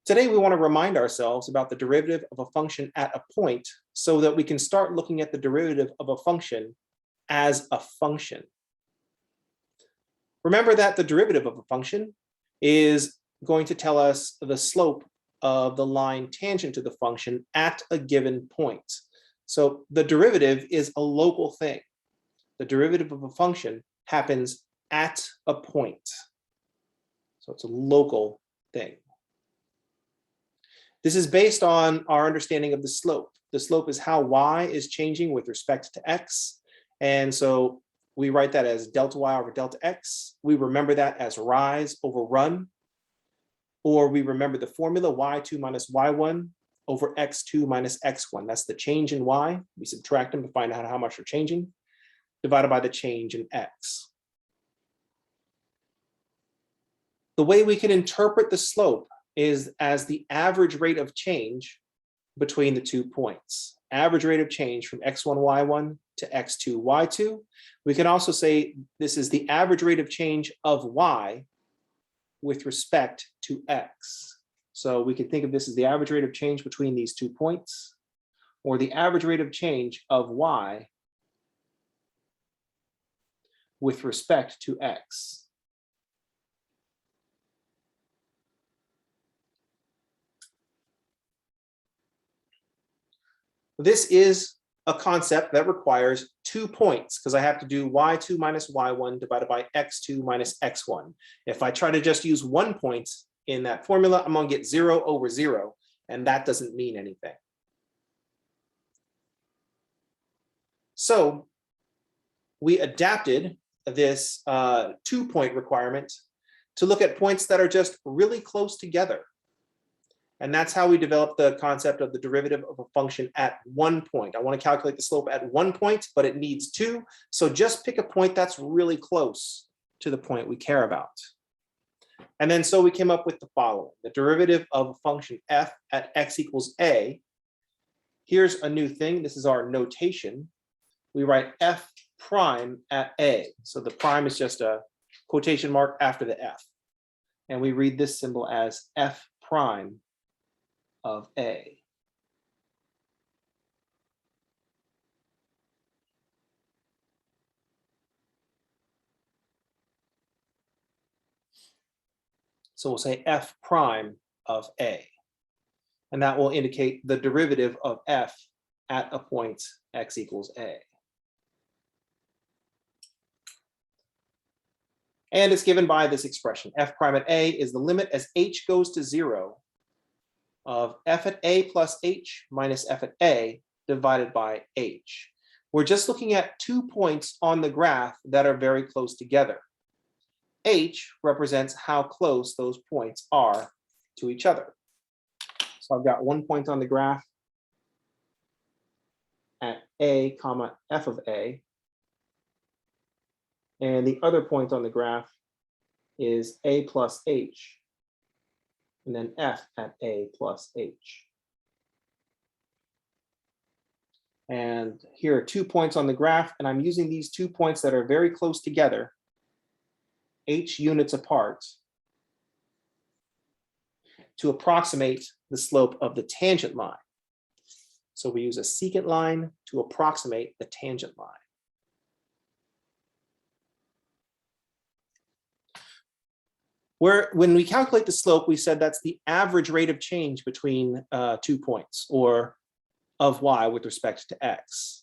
Today, we want to remind ourselves about the derivative of a function at a point so that we can start looking at the derivative of a function as a function. Remember that the derivative of a function is going to tell us the slope of the line tangent to the function at a given point. So the derivative is a local thing. The derivative of a function happens at a point. So it's a local thing. This is based on our understanding of the slope. The slope is how y is changing with respect to x. And so we write that as delta y over delta x. We remember that as rise over run. Or we remember the formula y2 minus y1 over x2 minus x1. That's the change in y. We subtract them to find out how much they're changing, divided by the change in x. The way we can interpret the slope is as the average rate of change between the 2 points. Average rate of change from x1, y1 to x2, y2. We can also say this is the average rate of change of y with respect to x. So we can think of this as the average rate of change between these 2 points, or the average rate of change of y with respect to x. This is a concept that requires 2 points because I have to do y2 minus y1 divided by x2 minus x1. If I try to just use 1 point in that formula, I'm going to get 0 over 0, and that doesn't mean anything. So we adapted this 2-point requirement to look at points that are just really close together. And that's how we developed the concept of the derivative of a function at 1 point. I want to calculate the slope at 1 point, but it needs 2. So just pick a point that's really close to the point we care about. And then so we came up with the following. The derivative of a function f at x equals a. Here's a new thing. This is our notation. We write f prime at a. So the prime is just a quotation mark after the f. And we read this symbol as f prime of a. So we'll say f prime of a. And that will indicate the derivative of f at a point x equals a. And it's given by this expression. F prime at a is the limit as h goes to 0 of f at a plus h minus f at a divided by h. We're just looking at 2 points on the graph that are very close together. H represents how close those points are to each other. So I've got 1 point on the graph at a comma f of a. And the other point on the graph is a plus h, and then f at a plus h. And here are 2 points on the graph, and I'm using these 2 points that are very close together, h units apart, to approximate the slope of the tangent line. So we use a secant line to approximate the tangent line. When we calculate the slope, we said that's the average rate of change between 2 points, or of y with respect to x.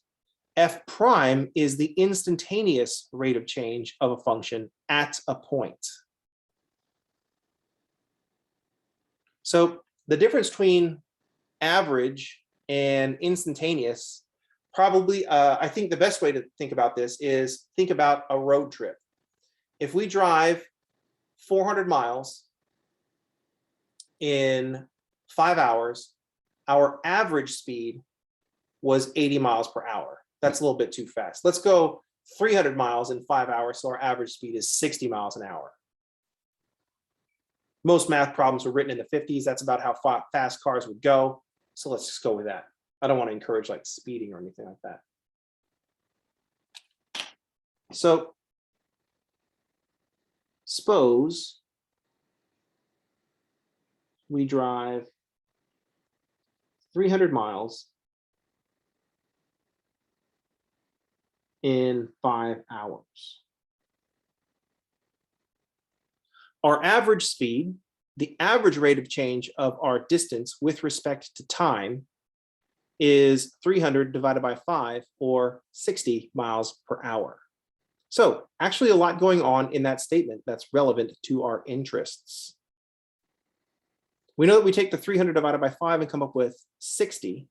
F prime is the instantaneous rate of change of a function at a point. So the difference between average and instantaneous, probably, I think the best way to think about this is think about a road trip. If we drive 400 miles in 5 hours, our average speed was 80 miles per hour. That's a little bit too fast. Let's go 300 miles in 5 hours, so our average speed is 60 miles an hour. Most math problems were written in the 50s. That's about how fast cars would go. So let's just go with that. I don't want to encourage like speeding or anything like that. So suppose we drive 300 miles in 5 hours. Our average speed, the average rate of change of our distance with respect to time, is 300 divided by 5, or 60 miles per hour. So actually a lot going on in that statement that's relevant to our interests. We know that we take the 300 divided by 5 and come up with 60.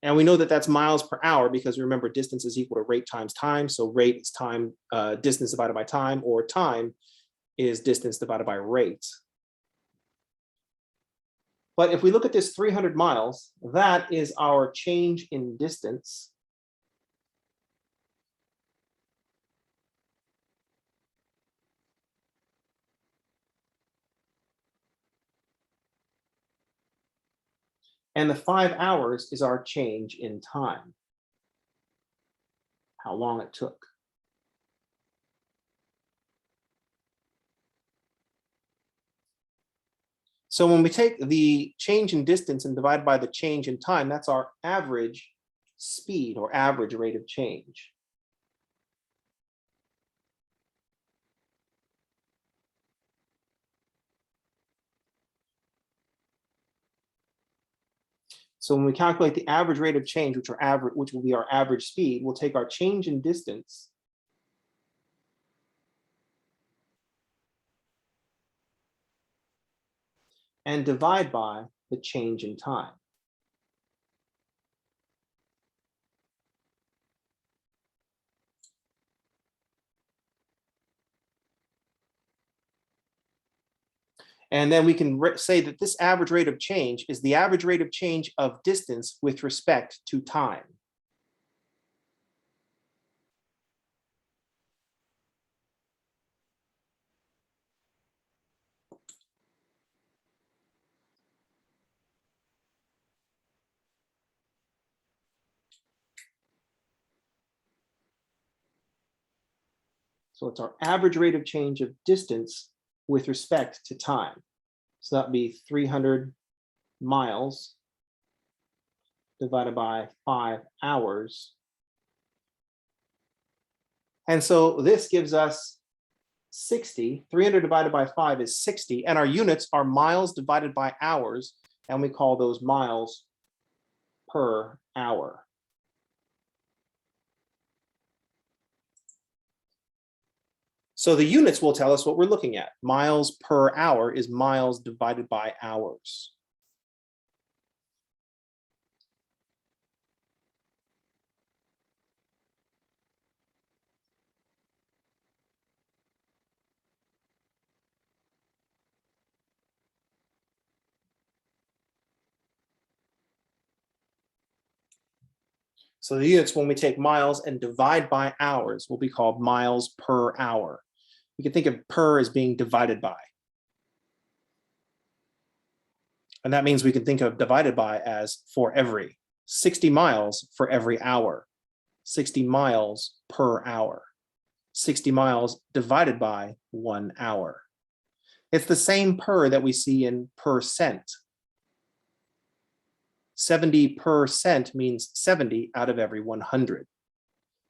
And we know that that's miles per hour because remember distance is equal to rate times time. So rate is time, distance divided by time, or time is distance divided by rate. But if we look at this 300 miles, that is our change in distance. And the 5 hours is our change in time, how long it took. So when we take the change in distance and divide by the change in time, that's our average speed or average rate of change. So when we calculate the average rate of change, which will be our average speed, we'll take our change in distance and divide by the change in time. And then we can say that this average rate of change is the average rate of change of distance with respect to time. So it's our average rate of change of distance with respect to time. So that'd be 300 miles divided by 5 hours. And so this gives us 60. 300 divided by 5 is 60. And our units are miles divided by hours. And we call those miles per hour. So the units will tell us what we're looking at. Miles per hour is miles divided by hours. So the units, when we take miles and divide by hours, will be called miles per hour. We can think of per as being divided by. And that means we can think of divided by as for every. 60 miles for every hour. 60 miles per hour. 60 miles divided by 1 hour. It's the same per that we see in percent. 70% means 70 out of every 100.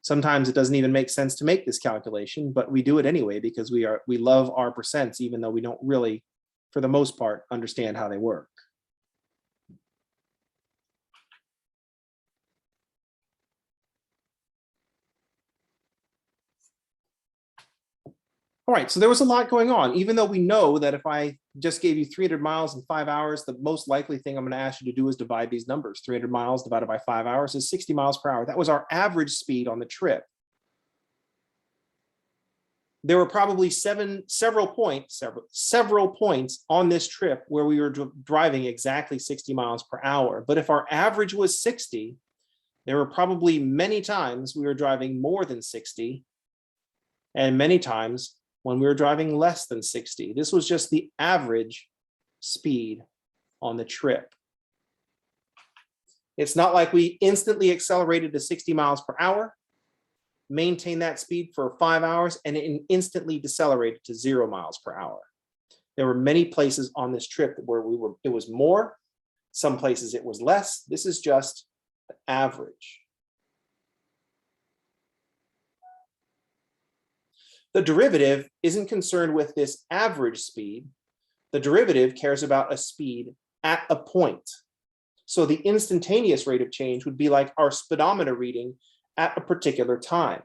Sometimes it doesn't even make sense to make this calculation, but we do it anyway because we love our percents, even though we don't really, for the most part, understand how they work. All right, so there was a lot going on, even though we know that if I just gave you 300 miles in 5 hours, the most likely thing I'm going to ask you to do is divide these numbers. 300 miles divided by 5 hours is 60 miles per hour. That was our average speed on the trip. There were probably several points on this trip where we were driving exactly 60 miles per hour. But if our average was 60, there were probably many times we were driving more than 60, and many times when we were driving less than 60. This was just the average speed on the trip. It's not like we instantly accelerated to 60 miles per hour, maintained that speed for 5 hours, and it instantly decelerated to 0 miles per hour. There were many places on this trip where it was more, some places it was less. This is just the average. The derivative isn't concerned with this average speed. The derivative cares about a speed at a point. So the instantaneous rate of change would be like our speedometer reading at a particular time.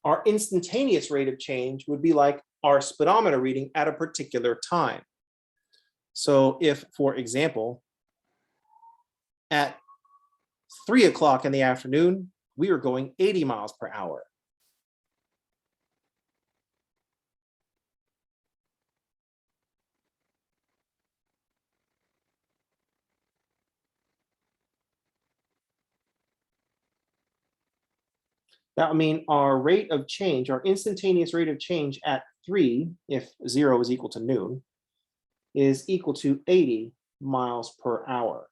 Our instantaneous rate of change would be like our speedometer reading at a particular time. So if, for example, at 3 o'clock in the afternoon, we were going 80 miles per hour. That would mean our rate of change, our instantaneous rate of change at 3, if 0 is equal to noon, is equal to 80 miles per hour.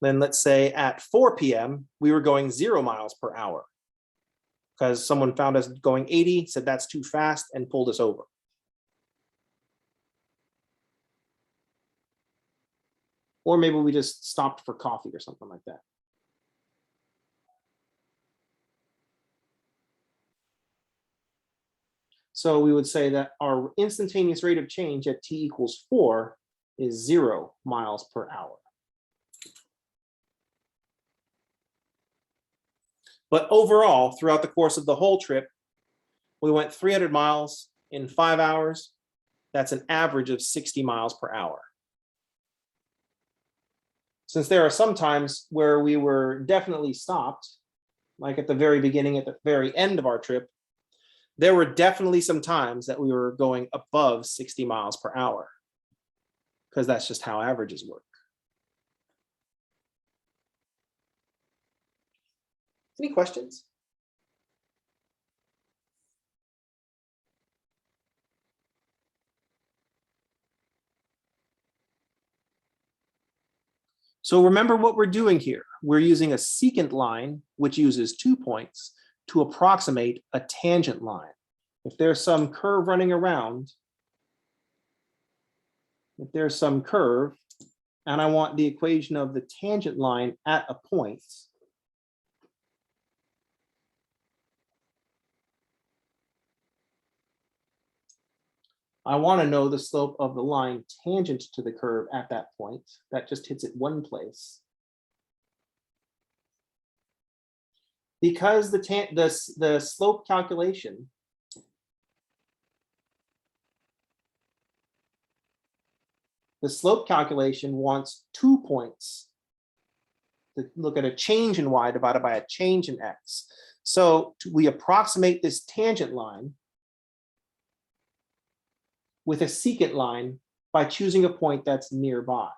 Then let's say at 4 p.m., we were going 0 miles per hour because someone found us going 80, said that's too fast, and pulled us over. Or maybe we just stopped for coffee or something like that. So we would say that our instantaneous rate of change at t equals 4 is 0 miles per hour. But overall, throughout the course of the whole trip, we went 300 miles in 5 hours. That's an average of 60 miles per hour. Since there are some times where we were definitely stopped, like at the very beginning, at the very end of our trip, there were definitely some times that we were going above 60 miles per hour, because that's just how averages work. Any questions? So remember what we're doing here. We're using a secant line, which uses 2 points, to approximate a tangent line. If there's some curve running around, if there's some curve, and I want the equation of the tangent line at a point, I want to know the slope of the line tangent to the curve at that point. That just hits it one place. Because the slope calculation wants 2 points to look at a change in y divided by a change in x. So we approximate this tangent line with a secant line by choosing a point that's nearby.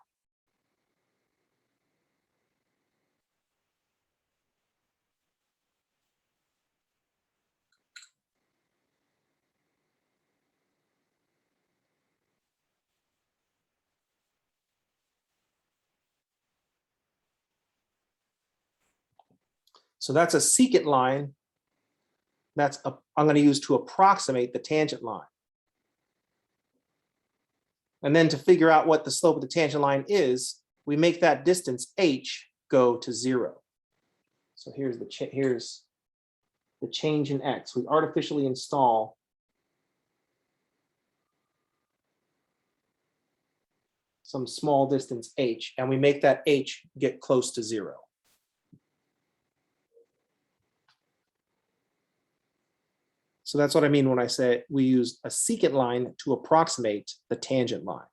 So that's a secant line I'm going to use to approximate the tangent line. And then to figure out what the slope of the tangent line is, we make that distance h go to 0. So here's the change in x. We artificially install some small distance h, and we make that h get close to 0. So that's what I mean when I say we use a secant line to approximate the tangent line.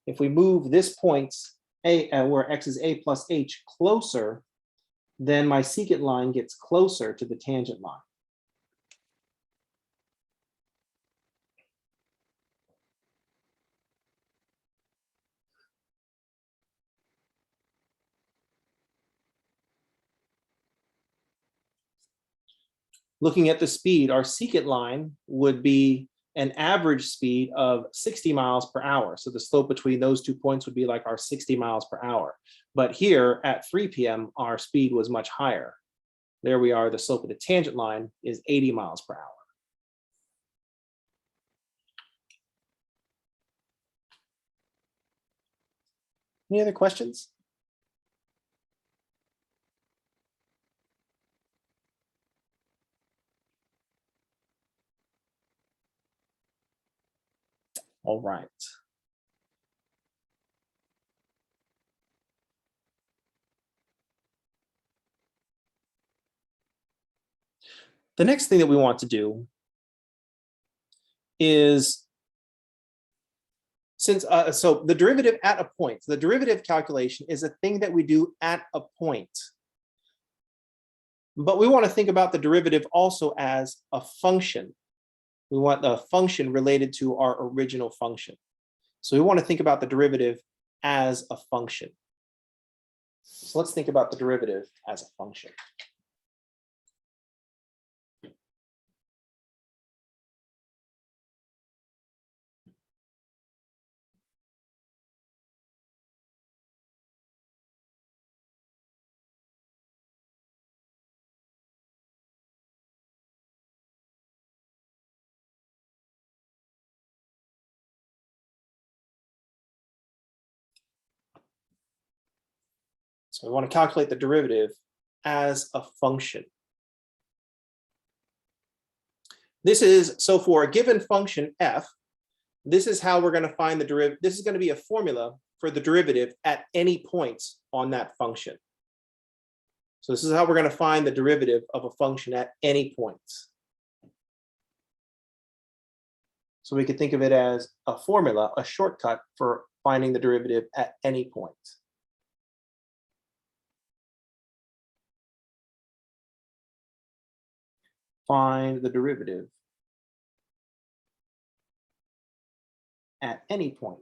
If we move this point, where x is a plus h, closer, then my secant line gets closer to the tangent line. Looking at the speed, our secant line would be an average speed of 60 miles per hour. So the slope between those 2 points would be like our 60 miles per hour. But here at 3 p.m., our speed was much higher. There we are, the slope of the tangent line is 80 miles per hour. Any other questions? All right. The next thing that we want to do is, so the derivative at a point, the derivative calculation is a thing that we do at a point. But we want to think about the derivative also as a function. We want the function related to our original function. So we want to think about the derivative as a function. So let's think about the derivative as a function. So we want to calculate the derivative as a function. This is, so for a given function f, this is how we're going to find the derivative. This is going to be a formula for the derivative at any point on that function. So this is how we're going to find the derivative of a function at any point. So we could think of it as a formula, a shortcut for finding the derivative at any point. Find the derivative at any point.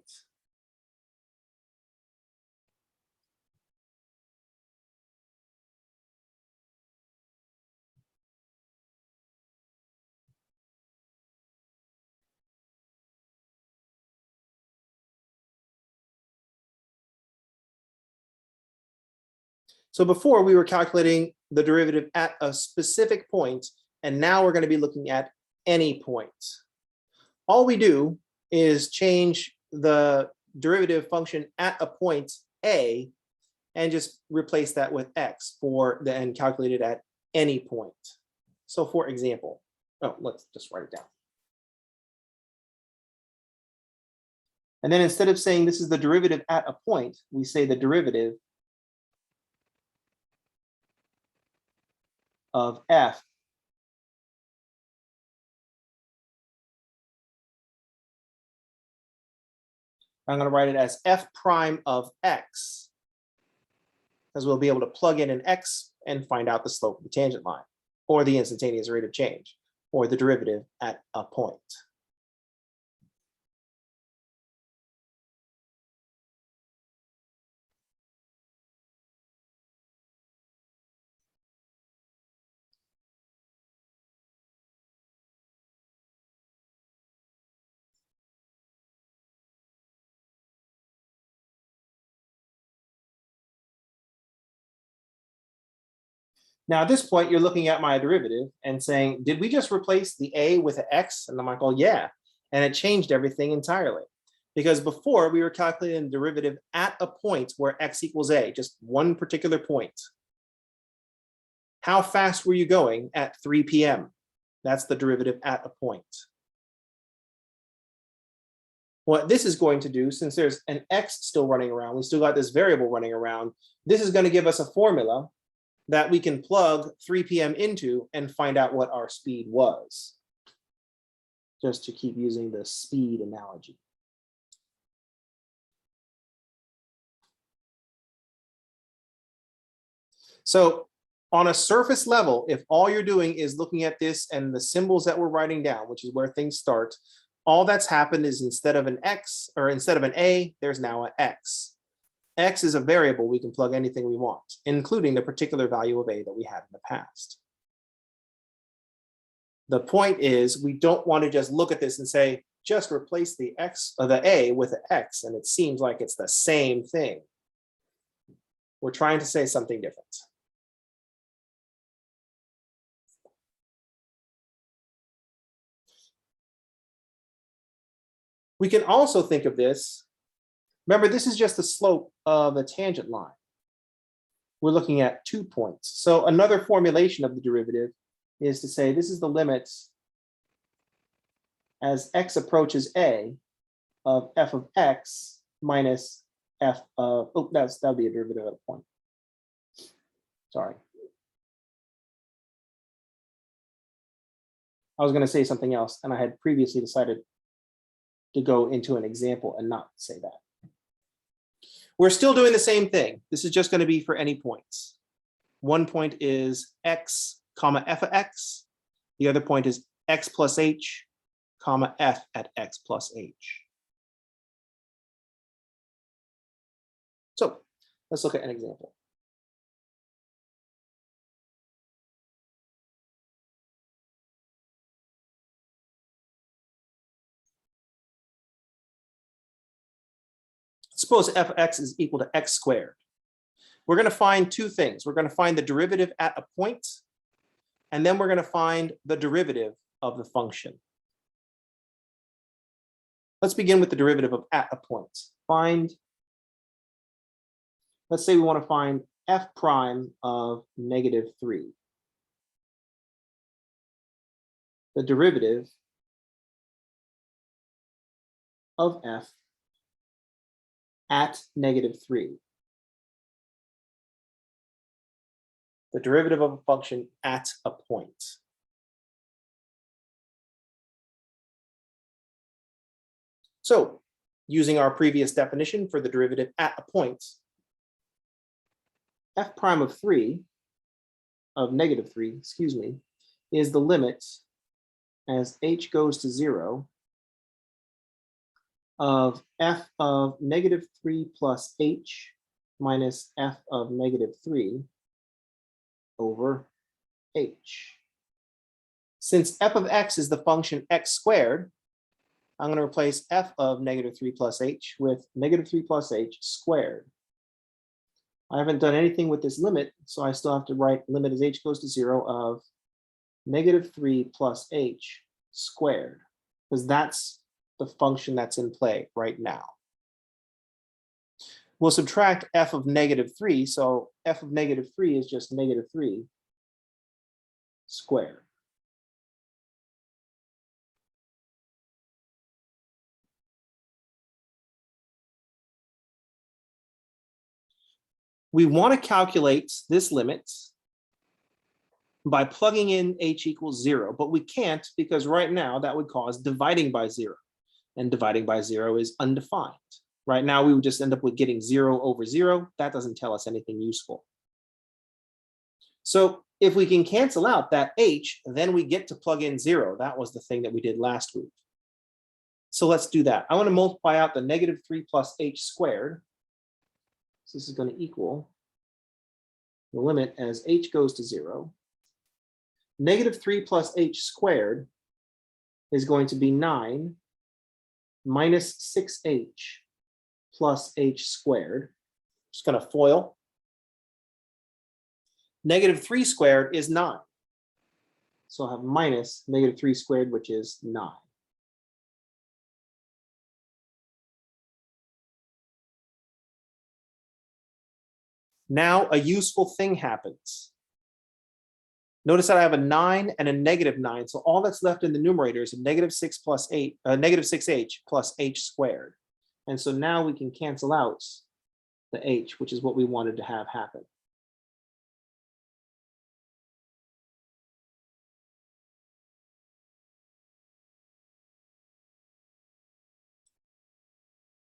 So before we were calculating the derivative at a specific point, and now we're going to be looking at any point. All we do is change the derivative function at a point A and just replace that with x and calculate it at any point. So for example, let's just write it down. And then instead of saying this is the derivative at a point, we say the derivative of f I'm going to write it as f prime of x, because we'll be able to plug in an x and find out the slope of the tangent line, or the instantaneous rate of change, or the derivative at a point. Now at this point, you're looking at my derivative and saying, did we just replace the a with an x? And I'm like, oh yeah, and it changed everything entirely. Because before we were calculating the derivative at a point where x equals a, just one particular point. How fast were you going at 3 p.m.? That's the derivative at a point. What this is going to do, since there's an x still running around, we still got this variable running around, this is going to give us a formula that we can plug 3 p.m. into and find out what our speed was. Just to keep using the speed analogy. So on a surface level, if all you're doing is looking at this and the symbols that we're writing down, which is where things start, all that's happened is instead of an x, or instead of an a, there's now an x. X is a variable we can plug anything we want, including the particular value of a that we had in the past. The point is we don't want to just look at this and say, just replace the x or the a with an x, and it seems like it's the same thing. We're trying to say something different. We can also think of this. Remember, this is just the slope of a tangent line. We're looking at 2 points. So another formulation of the derivative is to say this is the limit as x approaches a of f of x minus f of, oh, that'll be a derivative at a point. Sorry. I was going to say something else, and I had previously decided to go into an example and not say that. We're still doing the same thing. This is just going to be for any points. One point is x comma f of x. The other point is x plus h comma f at x plus h. So let's look at an example. Suppose f of x is equal to x squared. We're going to find two things. We're going to find the derivative at a point, and then we're going to find the derivative of the function. Let's begin with the derivative of at a point. Let's say we want to find f prime of -3. The derivative of f at -3. The derivative of a function at a point. So, using our previous definition for the derivative at a point, f prime of -3, excuse me, is the limit as h goes to 0 of f of -3 plus h minus f of -3 over h. Since f of x is the function x squared, I'm going to replace f of -3 plus h with -3 plus h squared. I haven't done anything with this limit, so I still have to write limit as h goes to 0 of -3 plus h squared, because that's the function that's in play right now. We'll subtract f of -3, so f of -3 is just -3 squared. We want to calculate this limit by plugging in h equals 0, but we can't because right now that would cause dividing by 0, and dividing by 0 is undefined. Right now we would just end up with getting 0 over 0. That doesn't tell us anything useful. So if we can cancel out that h, then we get to plug in 0. That was the thing that we did last week. So let's do that. I want to multiply out the -3 plus h squared. So this is going to equal the limit as h goes to 0. -3 plus h squared is going to be 9 minus 6h plus h squared. Just going to FOIL. -3 squared is 9. So I'll have minus -3 squared, which is 9. Now a useful thing happens. Notice that I have a 9 and a -9. So all that's left in the numerator is a -6 plus 8, -6h plus h squared. And so now we can cancel out the h, which is what we wanted to have happen.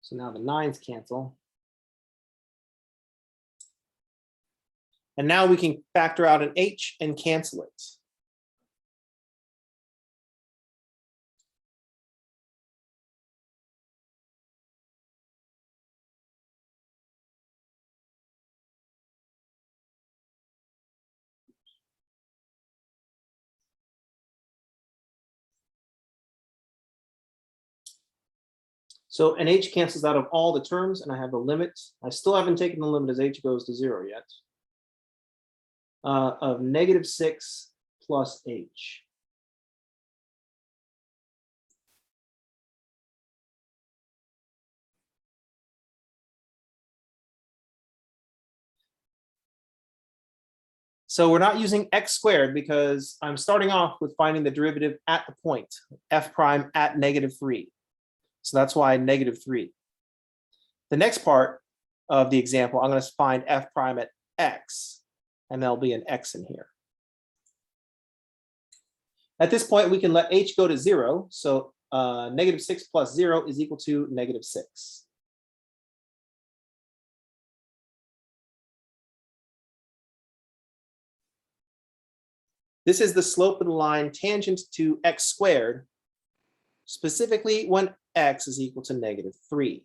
So now the 9s cancel. And now we can factor out an h and cancel it. So an h cancels out of all the terms, and I have the limit. I still haven't taken the limit as h goes to 0 yet, of -6 plus h. So we're not using x squared because I'm starting off with finding the derivative at the point, f prime at -3. So that's why -3. The next part of the example, I'm going to find f prime at x, and there'll be an x in here. At this point, we can let h go to 0. So -6 plus 0 is equal to -6. This is the slope of the line tangent to x squared, specifically when x is equal to -3.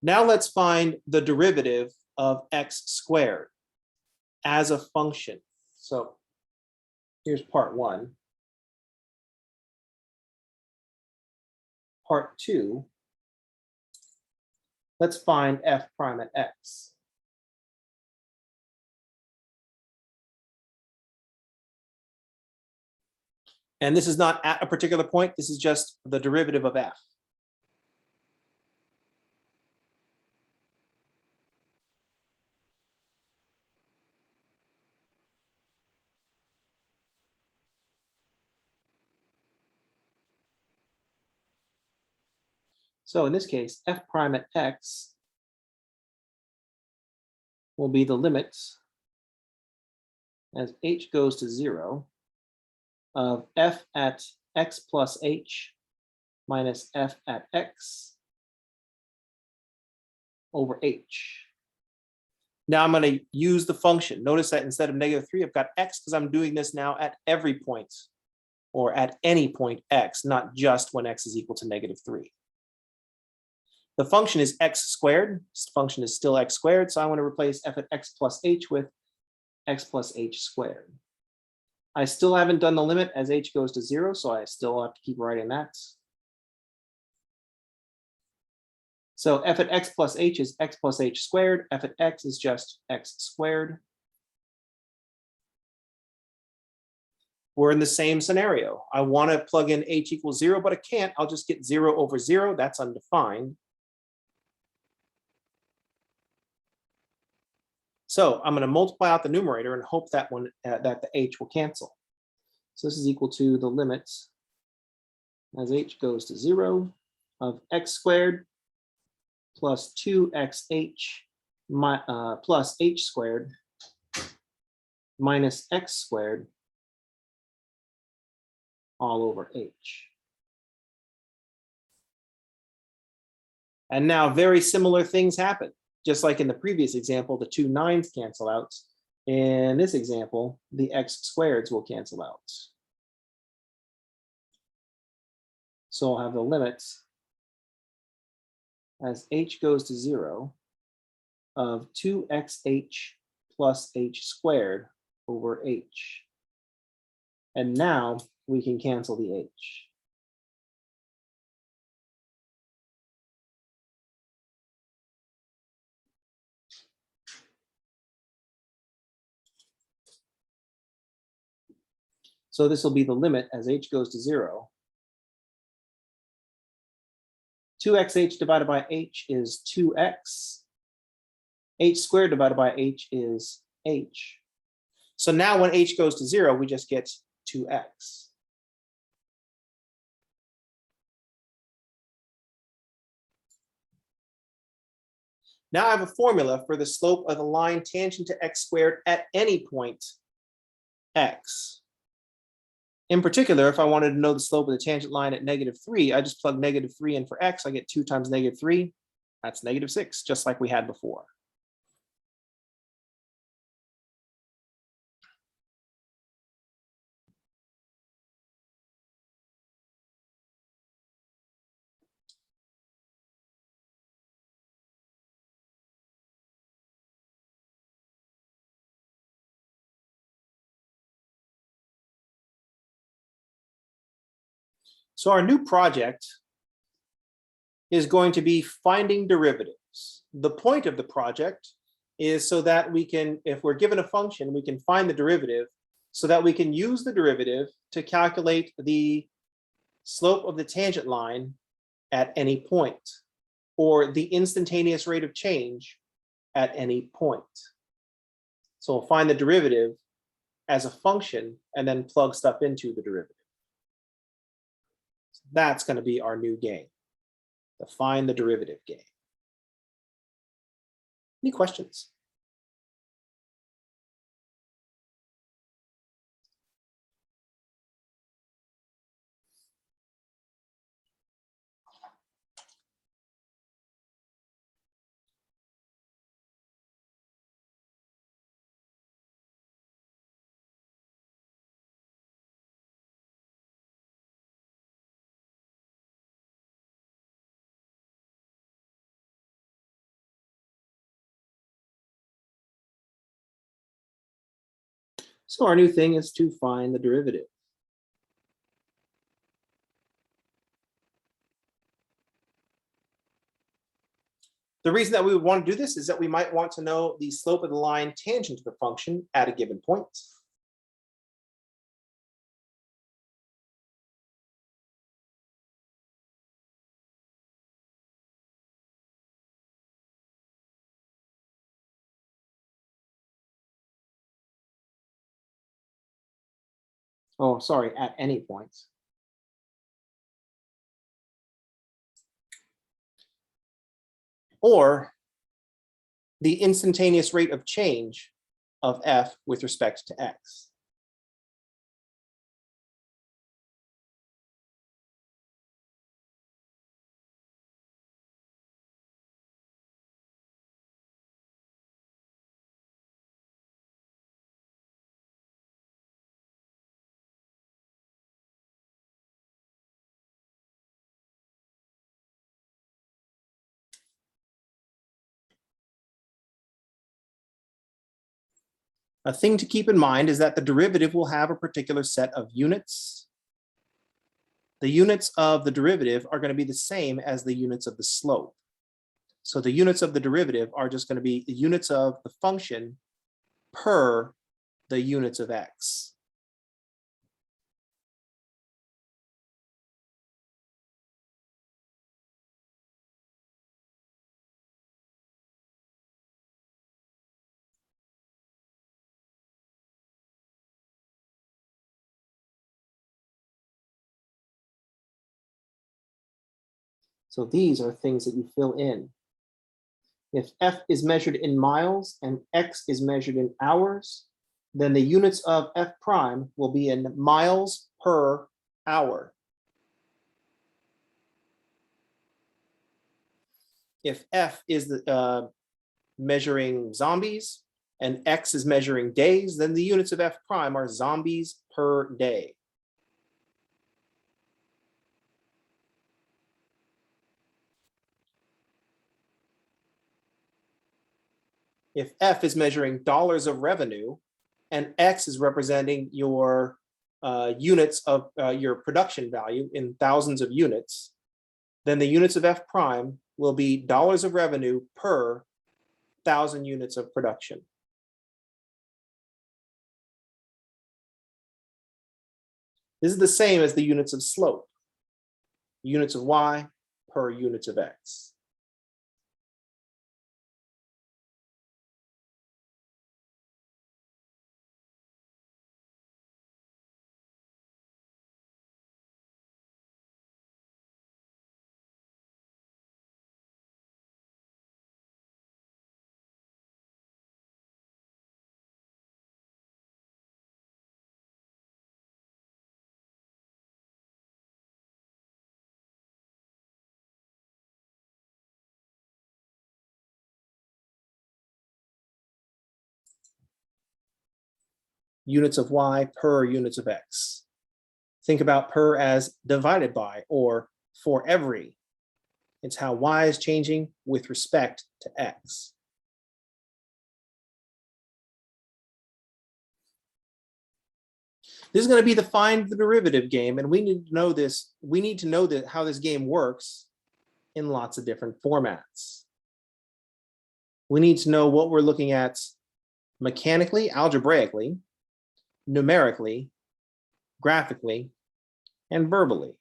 Now let's find the derivative of x squared as a function. So here's part 1. Part 2, let's find f prime at x. And this is not at a particular point, this is just the derivative of f. So in this case, f prime at x will be the limit as h goes to 0 of f at x plus h minus f at x over h. Now I'm going to use the function. Notice that instead of -3, I've got x because I'm doing this now at every point, or at any point x, not just when x is equal to -3. The function is x squared. This function is still x squared, so I want to replace f at x plus h with x plus h squared. I still haven't done the limit as h goes to 0, so I still have to keep writing that. So f at x plus h is x plus h squared. F at x is just x squared. We're in the same scenario. I want to plug in h equals 0, but I can't. I'll just get 0 over 0. That's undefined. So I'm going to multiply out the numerator and hope that that the h will cancel. So this is equal to the limit as h goes to 0 of x squared plus 2xh plus h squared minus x squared all over h. And now very similar things happen. Just like in the previous example, the 2 9s cancel out. In this example, the x squareds will cancel out. So I'll have the limit as h goes to 0 of 2xh plus h squared over h. And now we can cancel the h. So this will be the limit as h goes to 0. 2xh divided by h is 2x. H squared divided by h is h. So now when h goes to 0, we just get 2x. Now I have a formula for the slope of the line tangent to x squared at any point x. In particular, if I wanted to know the slope of the tangent line at -3, I just plug -3 in for x. I get 2 times -3. That's -6, just like we had before. So our new project is going to be finding derivatives. The point of the project is so that we can, if we're given a function, we can find the derivative so that we can use the derivative to calculate the slope of the tangent line at any point, or the instantaneous rate of change at any point. So we'll find the derivative as a function and then plug stuff into the derivative. So that's going to be our new game, the find the derivative game. Any questions? So our new thing is to find the derivative. The reason that we would want to do this is that we might want to know the slope of the line tangent to the function at a given point. Oh, sorry, at any point. Or the instantaneous rate of change of f with respect to x. A thing to keep in mind is that the derivative will have a particular set of units. The units of the derivative are going to be the same as the units of the slope. So the units of the derivative are just going to be the units of the function per the units of x. So these are things that you fill in. If f is measured in miles and x is measured in hours, then the units of f prime will be in miles per hour. If f is measuring zombies and x is measuring days, then the units of f prime are zombies per day. If f is measuring dollars of revenue and x is representing your units of your production value in thousands of units, then the units of f prime will be dollars of revenue per 1,000 units of production. This is the same as the units of slope, units of y per units of x. Units of y per units of x. Think about per as divided by or for every. It's how y is changing with respect to x. This is going to be the find the derivative game, and we need to know this. We need to know that how this game works in lots of different formats. We need to know what we're looking at mechanically, algebraically, numerically, graphically, and verbally.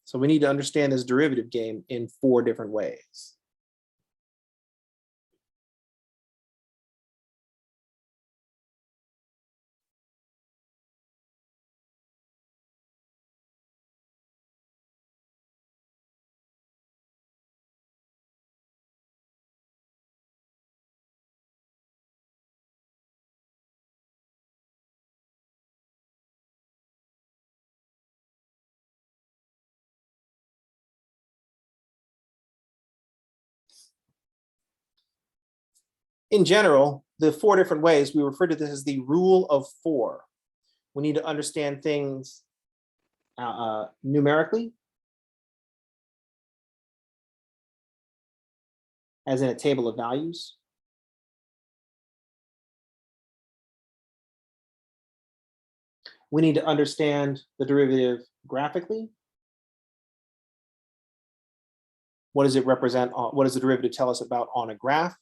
So we need to understand this derivative game in 4 different ways. In general, the 4 different ways, we refer to this as the rule of 4. We need to understand things numerically, as in a table of values. We need to understand the derivative graphically. What does it represent? What does the derivative tell us about on a graph?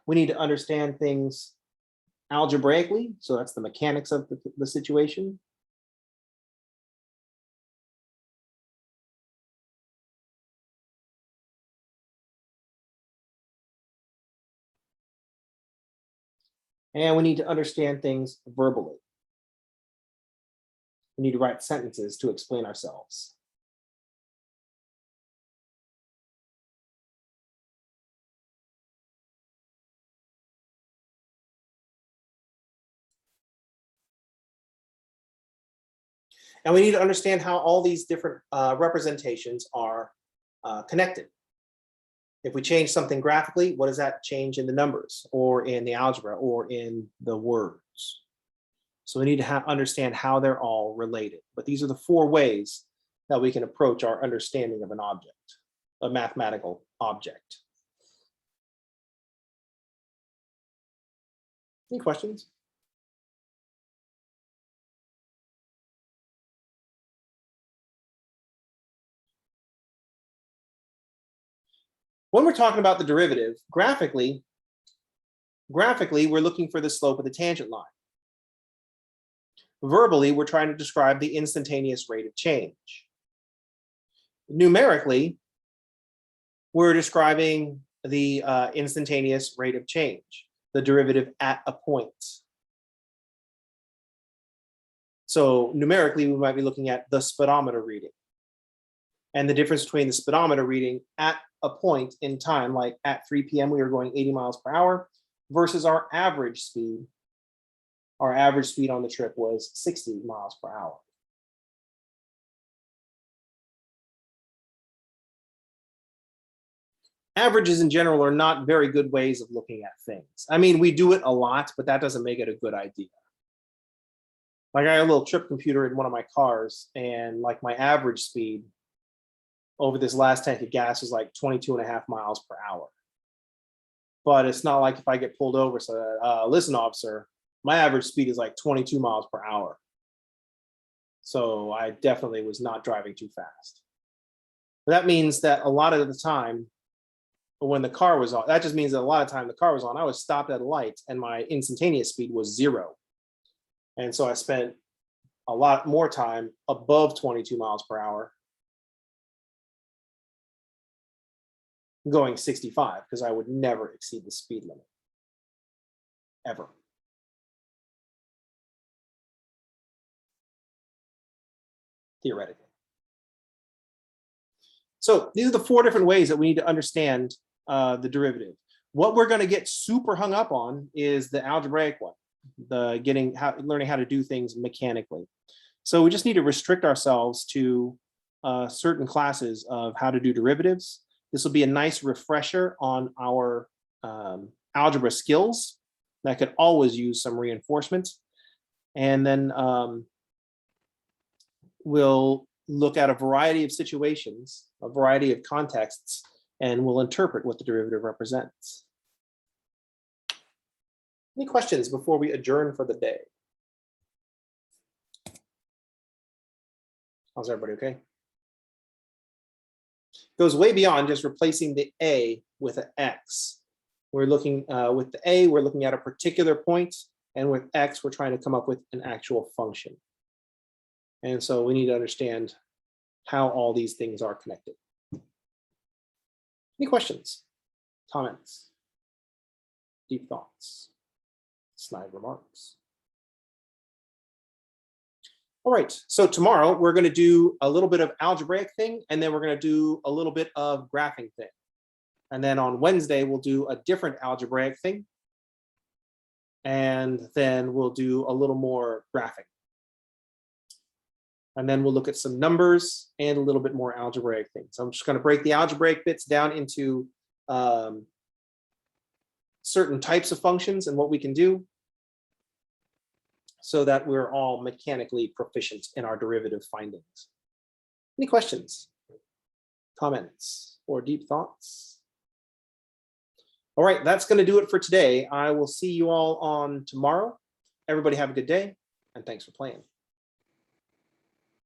We need to understand things algebraically, so that's the mechanics of the situation. And we need to understand things verbally. We need to write sentences to explain ourselves. And we need to understand how all these different representations are connected. If we change something graphically, what does that change in the numbers or in the algebra or in the words? So we need to understand how they're all related. But these are the 4 ways that we can approach our understanding of an object, a mathematical object. Any questions? When we're talking about the derivative, graphically, we're looking for the slope of the tangent line. Verbally, we're trying to describe the instantaneous rate of change. Numerically, we're describing the instantaneous rate of change, the derivative at a point. So numerically, we might be looking at the speedometer reading and the difference between the speedometer reading at a point in time, like at 3 p.m. we were going 80 miles per hour versus our average speed. Our average speed on the trip was 60 miles per hour. Averages in general are not very good ways of looking at things. I mean, we do it a lot, but that doesn't make it a good idea. Like I got a little trip computer in one of my cars, and like my average speed over this last tank of gas is like 22.5 miles per hour. But it's not like if I get pulled over, so listen, officer, my average speed is like 22 miles per hour. So I definitely was not driving too fast. But that means that a lot of the time when the car was on, that just means that a lot of time the car was on, I was stopped at a light and my instantaneous speed was 0. And so I spent a lot more time above 22 miles per hour going 65, because I would never exceed the speed limit, ever. Theoretically. So these are the 4 different ways that we need to understand the derivative. What we're going to get super hung up on is the algebraic one, the learning how to do things mechanically. So we just need to restrict ourselves to certain classes of how to do derivatives. This will be a nice refresher on our algebra skills that could always use some reinforcement. And then we'll look at a variety of situations, a variety of contexts, and we'll interpret what the derivative represents. Any questions before we adjourn for the day? How's everybody okay? Goes way beyond just replacing the A with an X. We're looking with the A, we're looking at a particular point, and with X, we're trying to come up with an actual function. And so we need to understand how all these things are connected. Any questions, comments, deep thoughts, snide remarks? All right, so tomorrow we're going to do a little bit of algebraic thing, and then we're going to do a little bit of graphing thing. And then on Wednesday, we'll do a different algebraic thing. And then we'll do a little more graphing. And then we'll look at some numbers and a little bit more algebraic things. So I'm just going to break the algebraic bits down into certain types of functions and what we can do, so that we're all mechanically proficient in our derivative findings. Any questions, comments, or deep thoughts? All right, that's going to do it for today. I will see you all on tomorrow. Everybody have a good day, and thanks for playing.